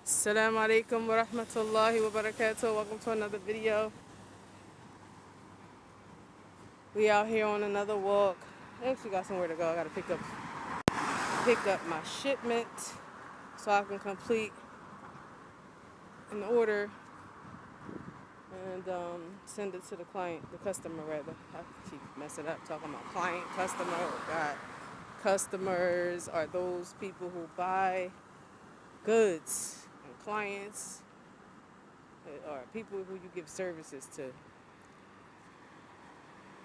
Assalamu alaikum wa rahmatullahi wa barakatuh. Welcome to another video. We out here on another walk. I actually got somewhere to go. I gotta pick up my shipment so I can complete an order and send it to the client, the customer rather. I keep messing up talking about client, customer. Oh God. Customers are those people who buy goods, and clients are people who you give services to.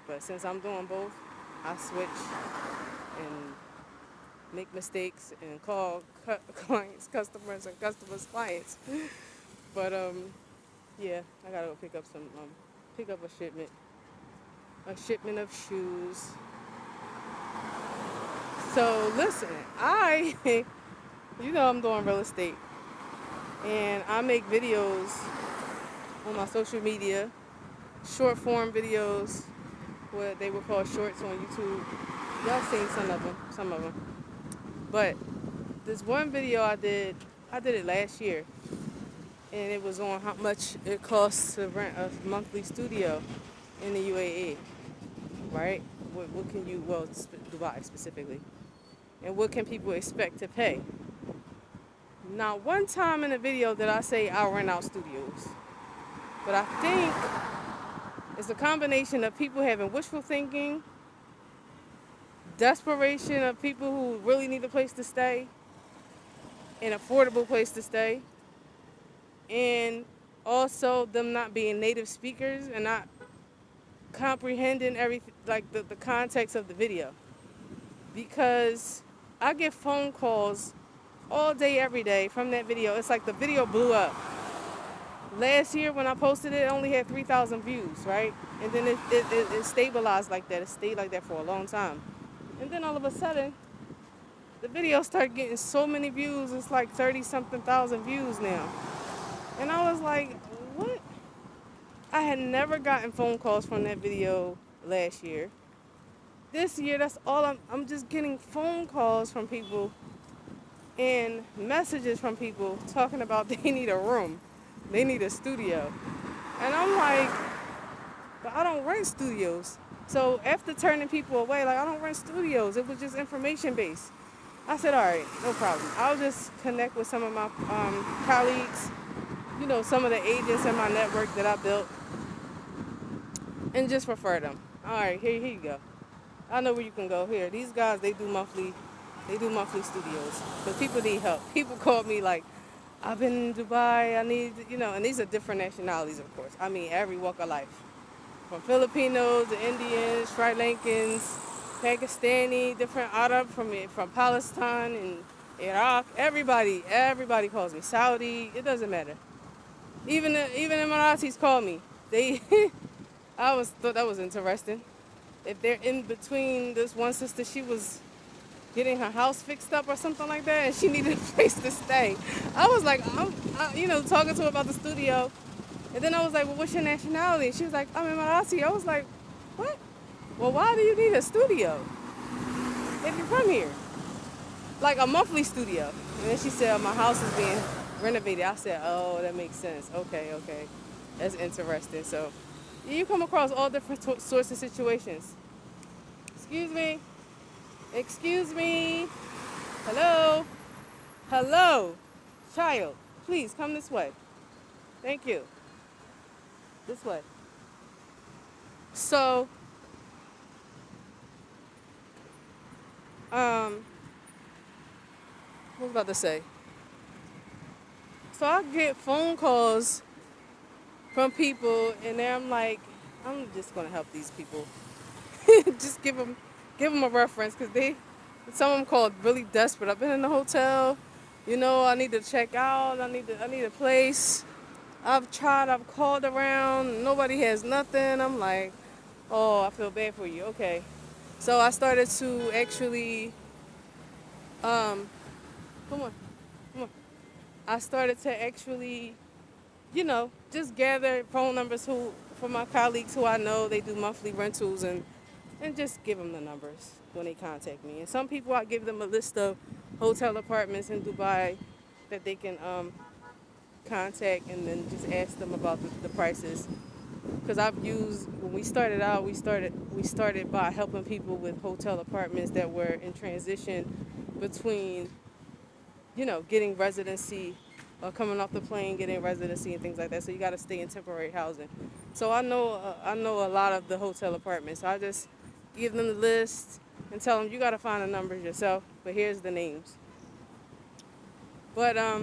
But since I'm doing both, I switch and make mistakes and call clients customers and customers clients. But yeah, I gotta go pick up a shipment of shoes. So listen, I'm doing real estate, and I make videos on my social media, short form videos, what they would call shorts on YouTube. Y'all seen some of them. But this one video I did it last year, and it was on how much it costs to rent a monthly studio in the UAE, right? What can you, Dubai specifically, and what can people expect to pay? Not one time in the video did I say I rent out studios, but I think it's a combination of people having wishful thinking, desperation of people who really need a place to stay, an affordable place to stay, and also them not being native speakers and not comprehending everything, like the context of the video. Because I get phone calls all day, every day from that video. It's like the video blew up. Last year when I posted it, it only had 3,000 views, right? And then it stabilized like that. It stayed like that for a long time. And then all of a sudden, the video started getting so many views. It's like 30-something thousand views now. And I was like, what? I had never gotten phone calls from that video last year. This year, that's all I'm just getting phone calls from people and messages from people talking about they need a room. They need a studio. And I'm like, but I don't rent studios. So after turning people away, like, I don't rent studios. It was just information based. I said, all right, no problem. I'll just connect with some of my colleagues, some of the agents in my network that I built, and just refer them. All right, here you go. I know where you can go. Here, these guys, they do monthly studios. Because people need help. People call me like, I've been in Dubai, I need, and these are different nationalities, of course. I mean, every walk of life. From Filipinos to Indians, Sri Lankans, Pakistani, different Arab from Palestine and Iraq. Everybody calls me. Saudi, it doesn't matter. Even Emiratis call me. They, thought that was interesting. If they're in between, this one sister, she was getting her house fixed up or something like that, and she needed a place to stay. I was like, talking to her about the studio, and then I was like, well, what's your nationality? And she was like, I'm Emirati. I was like, what? Well, why do you need a studio if you're from here? Like a monthly studio. And then she said, my house is being renovated. I said, oh, that makes sense. Okay. That's interesting. So you come across all different sorts of situations. Excuse me. Hello. Child, please come this way. Thank you. This way. So, what was I about to say? So I get phone calls from people, and then I'm like, I'm just gonna help these people. Just give them a reference, because some of them called really desperate. I've been in the hotel, I need to check out. I need a place. I've called around, nobody has nothing. I'm like, oh, I feel bad for you. Okay. So I started to actually, come on. I started to actually, just gather phone numbers for my colleagues who I know they do monthly rentals, and just give them the numbers when they contact me. And some people, I give them a list of hotel apartments in Dubai that they can contact and then just ask them about the prices. Because I've used, when we started out, we started by helping people with hotel apartments that were in transition between, getting residency or coming off the plane, getting residency and things like that. So you got to stay in temporary housing. So I know a lot of the hotel apartments. So I just give them the list and tell them you got to find the numbers yourself. But here's the names. But I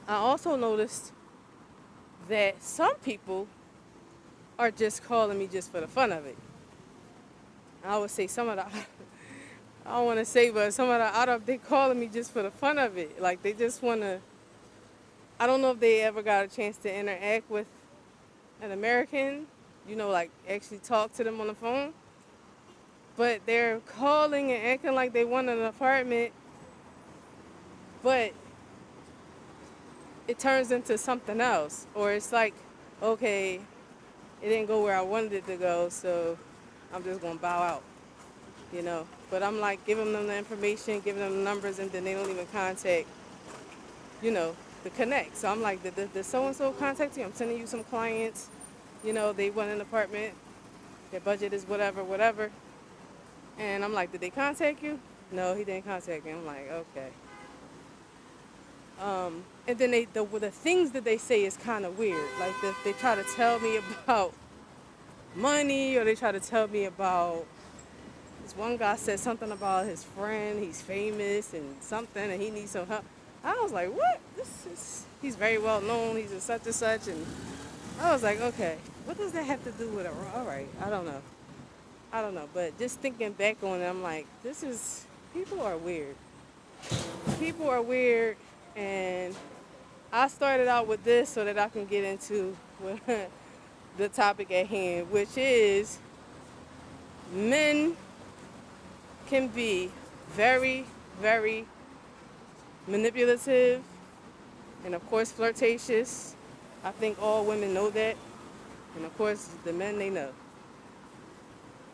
also noticed that some people are just calling me just for the fun of it. I would say some of the I don't want to say, but some of the out of they calling me just for the fun of it. Like they just want to. I don't know if they ever got a chance to interact with an American, like actually talk to them on the phone. But they're calling and acting like they want an apartment, but it turns into something else. Or it's like, okay, it didn't go where I wanted it to go, so I'm just gonna bow out. But I'm like giving them the information, giving them the numbers, and then they don't even contact, the connect. So I'm like, the so-and-so contact you? I'm sending you some clients, they want an apartment, their budget is whatever, whatever. And I'm like, did they contact you? No, he didn't contact me. I'm like, okay. And then the things that they say is kind of weird. Like they try to tell me about money, or they try to tell me about, this one guy said something about his friend, he's famous and something, and he needs some help. I was like, what? He's very well known, he's a such and such, and I was like, okay, what does that have to do with it? All right, I don't know, but just thinking back on it, I'm like, people are weird. People are weird, and I started out with this so that I can get into the topic at hand, which is men can be very, very manipulative and, of course, flirtatious. I think all women know that. And, of course, the men, they know.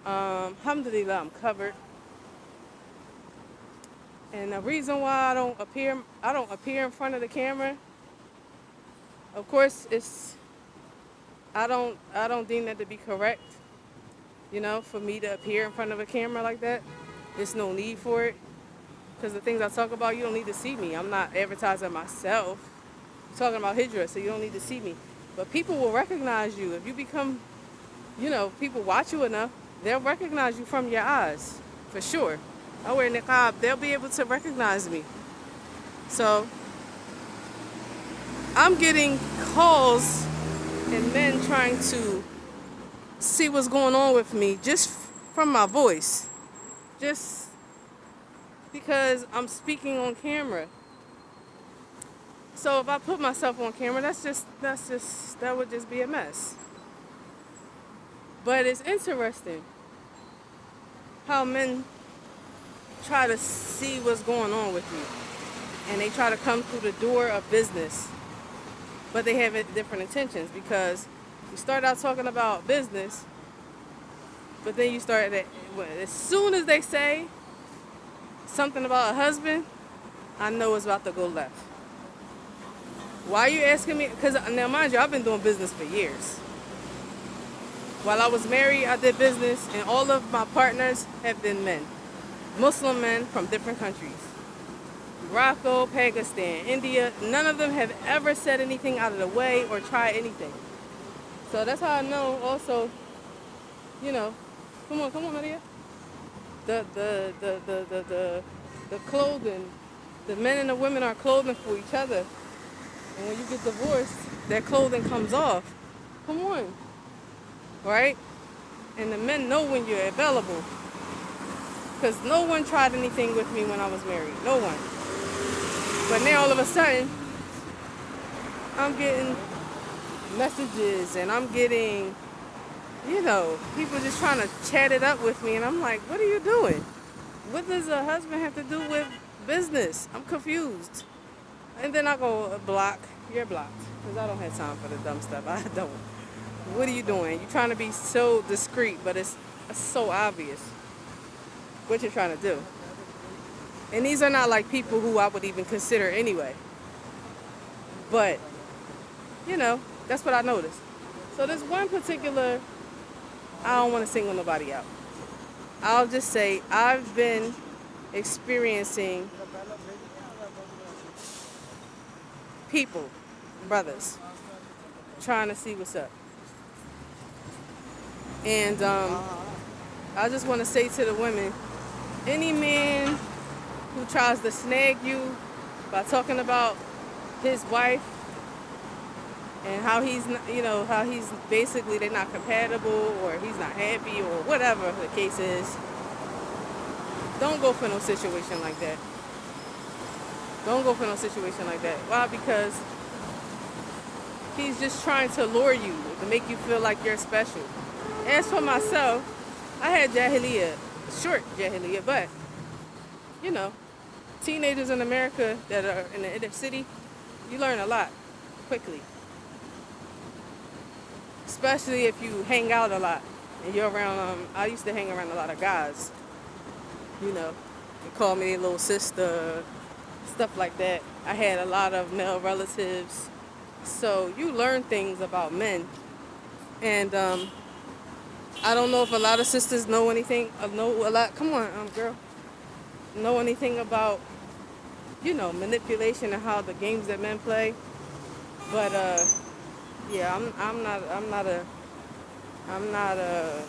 Alhamdulillah, I'm covered. And the reason why I don't appear in front of the camera, of course, I don't deem that to be correct. For me to appear in front of a camera like that, there's no need for it. Because the things I talk about, you don't need to see me. I'm not advertising myself. I'm talking about Hijrah, so you don't need to see me. But people will recognize you. If you become, people watch you enough, they'll recognize you from your eyes, for sure. I wear niqab, they'll be able to recognize me. So, I'm getting calls and men trying to see what's going on with me just from my voice. Just because I'm speaking on camera. So if I put myself on camera, that would just be a mess. But it's interesting how men try to see what's going on with you. And they try to come through the door of business. But they have different intentions, because you start out talking about business, but then you start as soon as they say something about a husband, I know it's about to go left. Why are you asking me? Because now, mind you, I've been doing business for years. While I was married, I did business, and all of my partners have been men. Muslim men from different countries. Morocco, Pakistan, India. None of them have ever said anything out of the way or tried anything. So that's how I know also, come on, Maria. The clothing, the men and the women are clothing for each other. And when you get divorced, that clothing comes off. Come on. Right? And the men know when you're available. Because no one tried anything with me when I was married. No one. But now all of a sudden, I'm getting messages and I'm getting, people just trying to chat it up with me. And I'm like, what are you doing? What does a husband have to do with business? I'm confused. And then I go, block. You're blocked. Because I don't have time for the dumb stuff. I don't. What are you doing? You're trying to be so discreet, but it's so obvious what you're trying to do. And these are not like people who I would even consider anyway. But, that's what I noticed. So there's one particular, I don't want to single nobody out. I'll just say I've been experiencing people, brothers, trying to see what's up. And I just want to say to the women, any man who tries to snag you by talking about his wife and how how he's basically they're not compatible or he's not happy or whatever the case is, don't go for no situation like that. Don't go for no situation like that. Why? Because he's just trying to lure you to make you feel like you're special. As for myself, I had jahiliyyah, short jahiliyyah, but teenagers in America that are in the inner city, you learn a lot quickly. Especially if you hang out a lot and you're around, I used to hang around a lot of guys. They call me their little sister, stuff like that. I had a lot of male relatives. So you learn things about men. And I don't know if a lot of sisters know anything, know anything about, manipulation and how the games that men play. But yeah, I'm not a,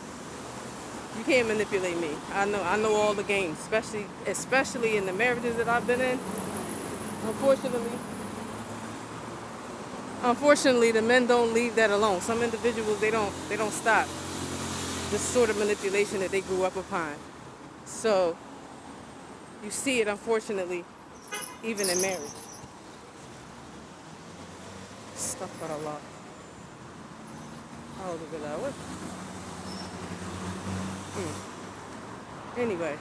you can't manipulate me. I know all the games, especially in the marriages that I've been in. Unfortunately, the men don't leave that alone. Some individuals, they don't stop this sort of manipulation that they grew up upon. So you see it, unfortunately, even in marriage. Astaghfirullah. What? Anyway,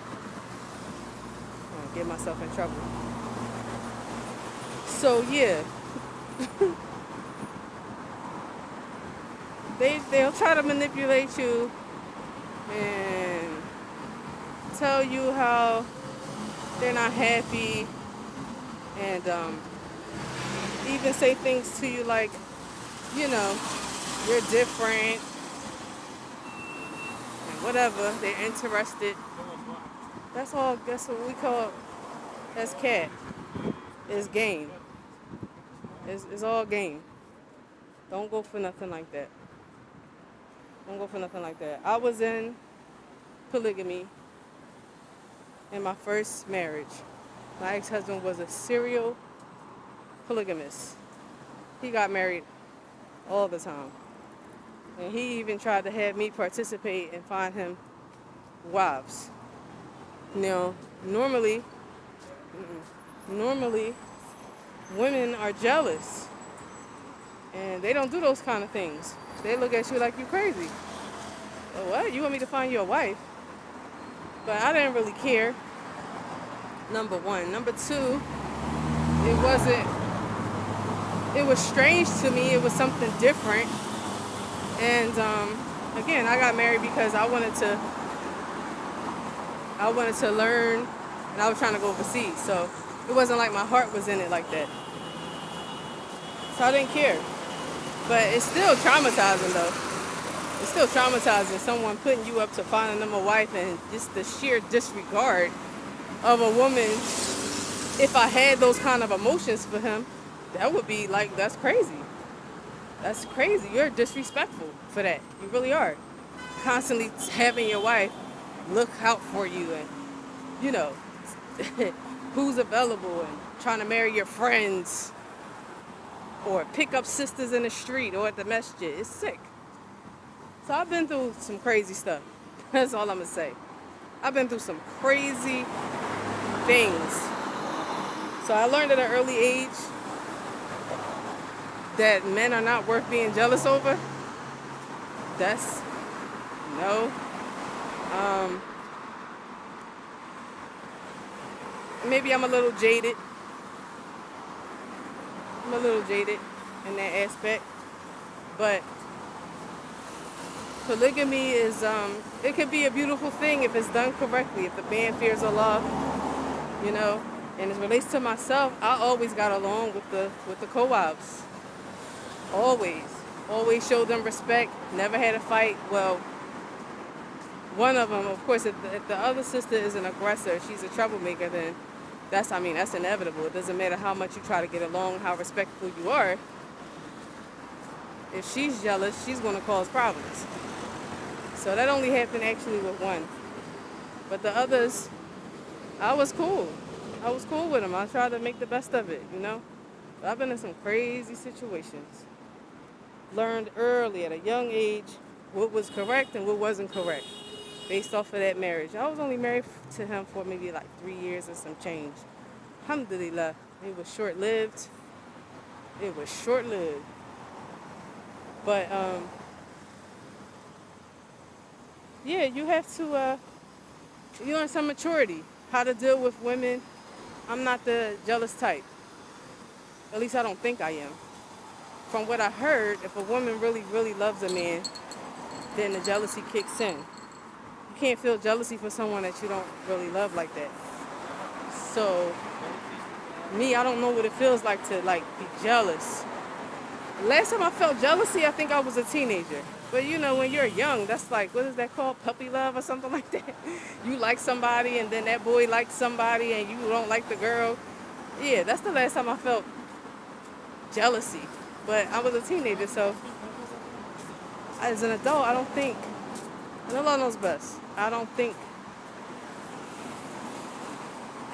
I'm gonna get myself in trouble. So yeah, they'll try to manipulate you and tell you how they're not happy, and even say things to you like, you're different and whatever. They're interested. That's all. That's what we call. That's cat. It's game. It's all game. Don't go for nothing like that. Don't go for nothing like that. I was in polygamy in my first marriage. My ex-husband was a serial polygamist. He got married all the time. And he even tried to have me participate and find him wives. Normally, women are jealous. And they don't do those kind of things. They look at you like you crazy. Oh, what? You want me to find you a wife? But I didn't really care. Number one. Number two, it was strange to me. It was something different. And again, I got married because I wanted to learn, and I was trying to go overseas. So it wasn't like my heart was in it like that. So I didn't care. But it's still traumatizing though. It's still traumatizing, someone putting you up to finding them a wife, and just the sheer disregard of a woman. If I had those kind of emotions for him, that would be like, that's crazy. That's crazy. You're disrespectful for that. You really are. Constantly having your wife look out for you and, who's available, and trying to marry your friends or pick up sisters in the street or at the masjid. It's sick. So I've been through some crazy stuff. That's all I'm going to say. I've been through some crazy things. So I learned at an early age that men are not worth being jealous over. That's no. Maybe I'm a little jaded. I'm a little jaded in that aspect. But polygamy is, it could be a beautiful thing if it's done correctly, if the man fears Allah, And as it relates to myself, I always got along with the co-ops. Always. Always showed them respect. Never had a fight. Well, one of them, of course, if the other sister is an aggressor, she's a troublemaker, then that's inevitable. It doesn't matter how much you try to get along, how respectful you are. If she's jealous, she's going to cause problems. So that only happened actually with one. But the others, I was cool. I was cool with them. I tried to make the best of it, you know? But I've been in some crazy situations. Learned early at a young age what was correct and what wasn't correct based off of that marriage. I was only married to him for maybe like 3 years and some change. Alhamdulillah. It was short-lived. It was short-lived. But, yeah, you have to, you learn some maturity. How to deal with women. I'm not the jealous type. At least I don't think I am. From what I heard, if a woman really, really loves a man, then the jealousy kicks in. You can't feel jealousy for someone that you don't really love like that. So, me, I don't know what it feels like to be jealous. Last time I felt jealousy, I think I was a teenager. But you know, when you're young, that's like, what is that called? Puppy love or something like that? You like somebody and then that boy likes somebody and you don't like the girl. Yeah, that's the last time I felt jealousy. But I was a teenager, so as an adult, I don't think, and Allah knows best, I don't think,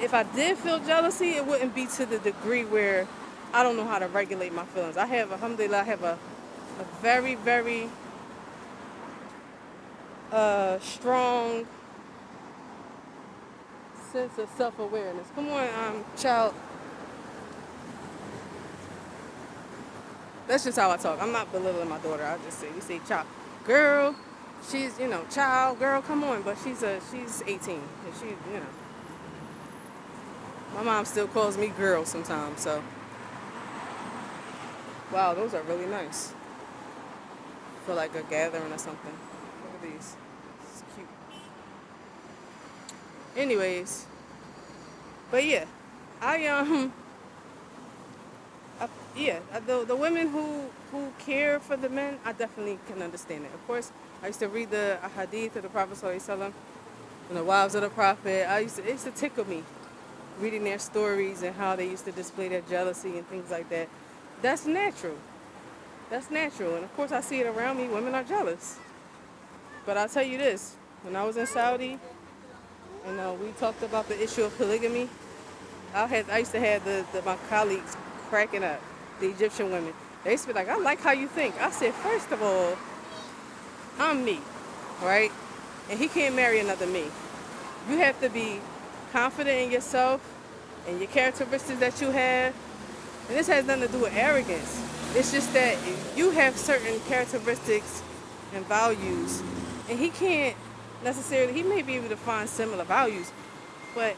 if I did feel jealousy, it wouldn't be to the degree where I don't know how to regulate my feelings. Alhamdulillah, I have a very, very strong sense of self-awareness. Come on, child. That's just how I talk. I'm not belittling my daughter. We say child. Girl, she's, child, girl, come on. But she's 18. And she, my mom still calls me girl sometimes, so. Wow, those are really nice. For like a gathering or something. Look at these. It's cute. Anyways. But yeah. The women who care for the men, I definitely can understand it. Of course, I used to read the hadith of the Prophet ﷺ and the wives of the Prophet. It used to tickle me reading their stories and how they used to display their jealousy and things like that. That's natural. That's natural. And of course, I see it around me. Women are jealous. But I'll tell you this. When I was in Saudi, and we talked about the issue of polygamy, I used to have my colleagues cracking up, the Egyptian women. They used to be like, I like how you think. I said, first of all, I'm me, right? And he can't marry another me. You have to be confident in yourself and your characteristics that you have. And this has nothing to do with arrogance. It's just that you have certain characteristics and values, and he can't necessarily, he may be able to find similar values, but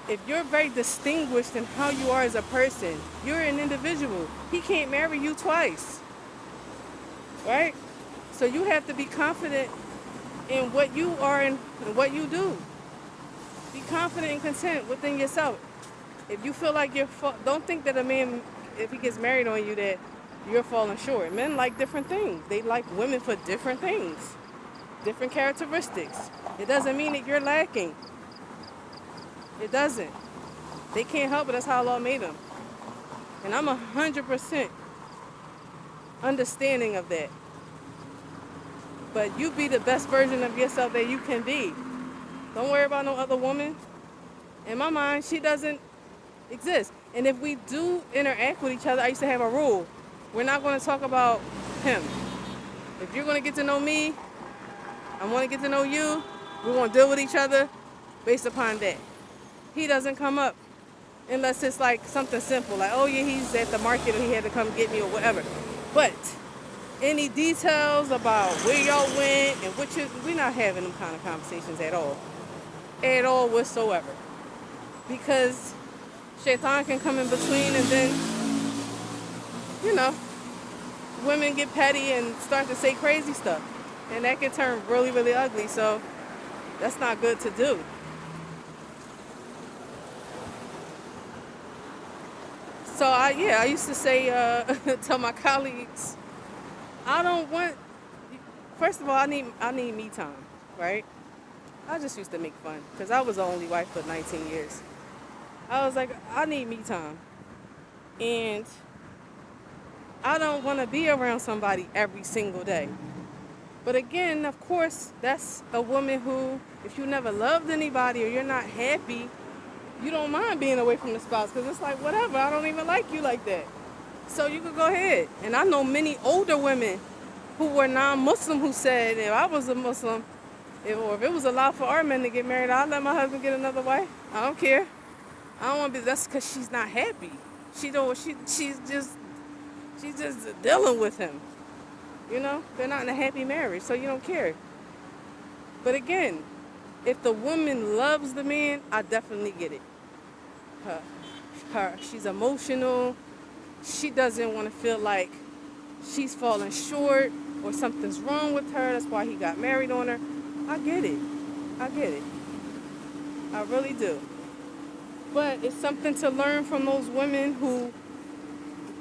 if you're very distinguished in how you are as a person, you're an individual. He can't marry you twice, right? So you have to be confident in what you are and what you do. Be confident and content within yourself. If you feel like don't think that a man, if he gets married on you, that you're falling short. Men like different things. They like women for different things, different characteristics. It doesn't mean that you're lacking. It doesn't. They can't help it. That's how Allah made them. And I'm 100% understanding of that. But you be the best version of yourself that you can be. Don't worry about no other woman. In my mind, she doesn't exist. And if we do interact with each other, I used to have a rule. We're not going to talk about him. If you're going to get to know me, I want to get to know you. We're going to deal with each other based upon that. He doesn't come up unless it's like something simple, like, oh yeah, he's at the market or he had to come get me or whatever. But any details about where y'all went and we're not having them kind of conversations at all whatsoever. Because Shaitan can come in between, and then, women get petty and start to say crazy stuff. And that can turn really, really ugly. So that's not good to do. So I used to say tell my colleagues, I don't want. First of all, I need me time, right? I just used to make fun because I was the only wife for 19 years. I was like, I need me time, and I don't want to be around somebody every single day. But again, of course, that's a woman who, if you never loved anybody or you're not happy, you don't mind being away from the spouse because it's like, whatever, I don't even like you like that. So you could go ahead. And I know many older women who were non-Muslim who said, if I was a Muslim, or if it was allowed for our men to get married, I'd let my husband get another wife. I don't care. I don't want to be. That's because she's not happy. She don't. She's just dealing with him. You know, they're not in a happy marriage, so you don't care. But again, if the woman loves the man, I definitely get it. Her, she's emotional. She doesn't want to feel like she's falling short or something's wrong with her. That's why he got married on her. I get it. I get it. I really do. But it's something to learn from those women who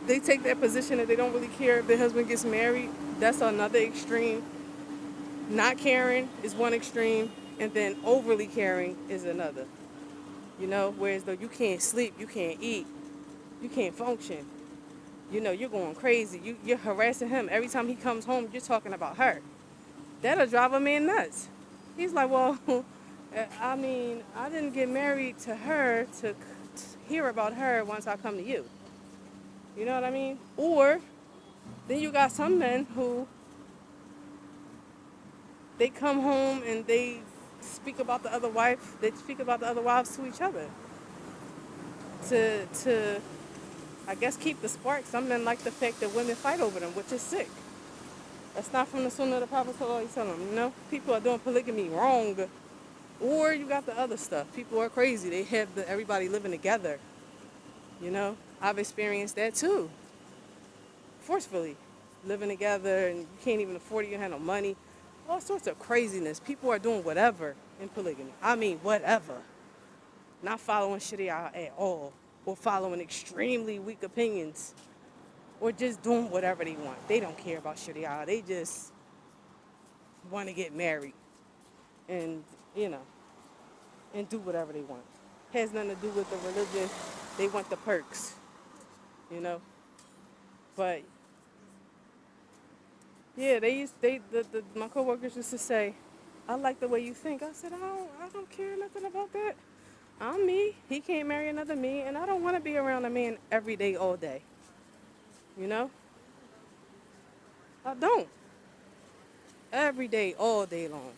they take that position that they don't really care if their husband gets married. That's another extreme. Not caring is one extreme, and then overly caring is another. You know, whereas though you can't sleep, you can't eat, you can't function. You know, you're going crazy. You're harassing him. Every time he comes home, you're talking about her. That'll drive a man nuts. He's like, well, I mean, I didn't get married to her to hear about her once I come to you. You know what I mean? Or then you got some men who they come home and they speak about the other wife. They speak about the other wives to each other to I guess keep the spark. Some men like the fact that women fight over them, which is sick. That's not from the Sunnah of the Prophet sallallahu alaihi wasallam. You know, people are doing polygamy wrong. Or you got the other stuff. People are crazy. They have everybody living together. You know, I've experienced that too. Forcefully living together and you can't even afford it. You have no money. All sorts of craziness. People are doing whatever in polygamy. I mean, whatever. Not following Sharia at all, or following extremely weak opinions, or just doing whatever they want. They don't care about Sharia. They just want to get married and, you know, and do whatever they want. Has nothing to do with the religion. They want the perks, you know. But yeah, my coworkers used to say, "I like the way you think." I said, I don't care nothing about that. I'm me. He can't marry another me, and I don't want to be around a man every day, all day. You know, I don't. Every day, all day long.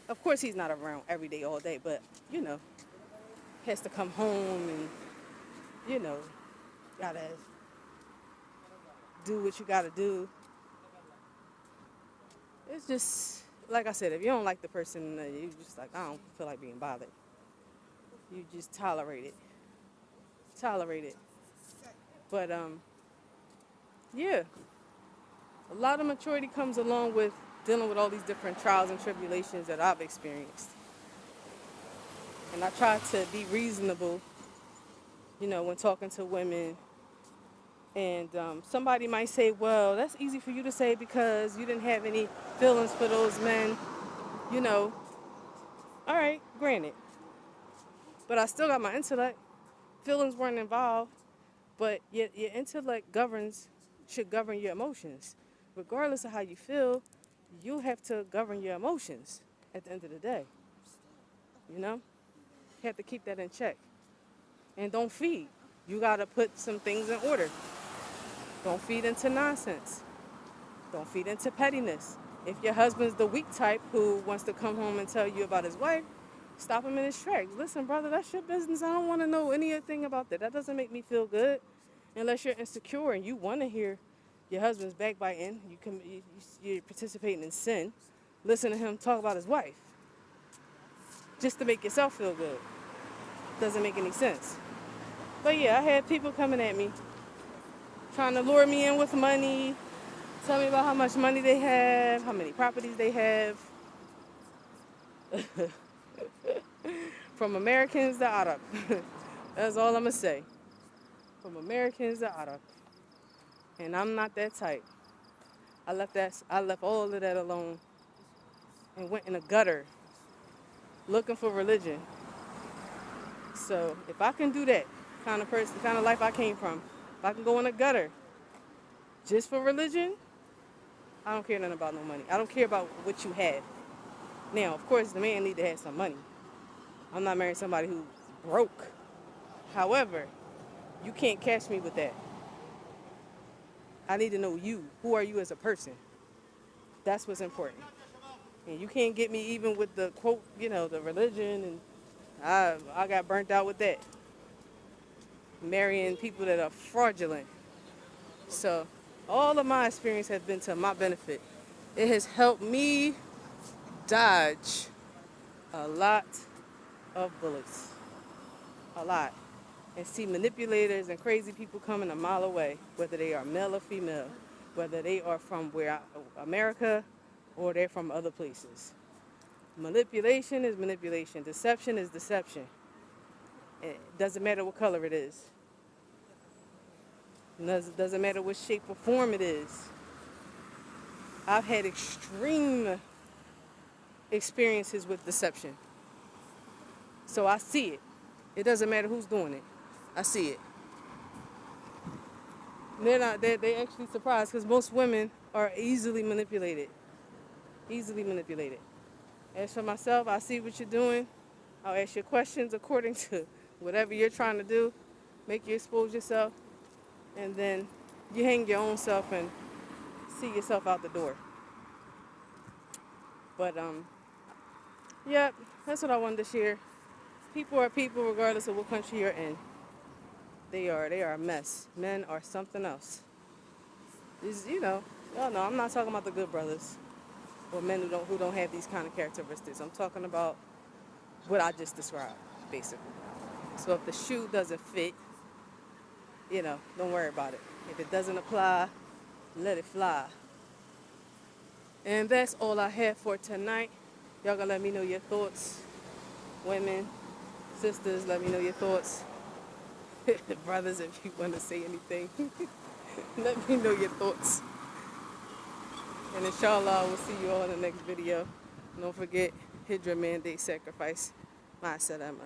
Of course, he's not around every day, all day, but you know, has to come home and you know, gotta do what you gotta do. It's just like I said, if you don't like the person, you just like I don't feel like being bothered. You just tolerate it. But yeah, a lot of maturity comes along with dealing with all these different trials and tribulations that I've experienced. And I try to be reasonable, you know, when talking to women. And somebody might say, well, that's easy for you to say because you didn't have any feelings for those men, you know. All right, granted. But I still got my intellect. Feelings weren't involved, but your intellect should govern your emotions. Regardless of how you feel, you have to govern your emotions at the end of the day. You know? You have to keep that in check. And don't feed. You got to put some things in order. Don't feed into nonsense. Don't feed into pettiness. If your husband's the weak type who wants to come home and tell you about his wife, stop him in his tracks. Listen, brother, that's your business. I don't want to know anything about that. That doesn't make me feel good. Unless you're insecure and you want to hear your husband's backbiting, you're participating in sin. Listen to him talk about his wife just to make yourself feel good. Doesn't make any sense. But yeah, I had people coming at me, trying to lure me in with money, tell me about how much money they have, how many properties they have. From Americans to Arab. That's all I'm going to say. from Americans to Arab. And I'm not that type. I left all of that alone and went in a gutter looking for religion. So if I can do that kind of person, kind of life I came from, if I can go in a gutter just for religion, I don't care nothing about no money. I don't care about what you have. Now, of course, the man need to have some money. I'm not marrying somebody who's broke. However, you can't catch me with that. I need to know you. Who are you as a person? That's what's important. And you can't get me even with the quote, the religion, and I got burnt out with that. Marrying people that are fraudulent. So all of my experience has been to my benefit. It has helped me dodge a lot of bullets. A lot. And see manipulators and crazy people coming a mile away, whether they are male or female, whether they are from America or they're from other places. Manipulation is manipulation. Deception is deception. It doesn't matter what color it is. It doesn't matter what shape or form it is. I've had extreme experiences with deception. So I see it. It doesn't matter who's doing it. I see it. They're actually surprised because most women are easily manipulated. Easily manipulated. As for myself, I see what you're doing. I'll ask you questions according to whatever you're trying to do. Make you expose yourself. And then you hang your own self and see yourself out the door. But, yep, that's what I wanted to share. People are people regardless of what country you're in. They are a mess. Men are something else. Y'all know, I'm not talking about the good brothers or men who don't have these kind of characteristics. I'm talking about what I just described, basically. So if the shoe doesn't fit, don't worry about it. If it doesn't apply, let it fly. And that's all I have for tonight. Y'all gonna let me know your thoughts. Women, sisters, let me know your thoughts. Brothers, if you want to say anything, let me know your thoughts. And inshallah, we'll see you all in the next video. Don't forget, Hijrah mandate sacrifice. Ma salama.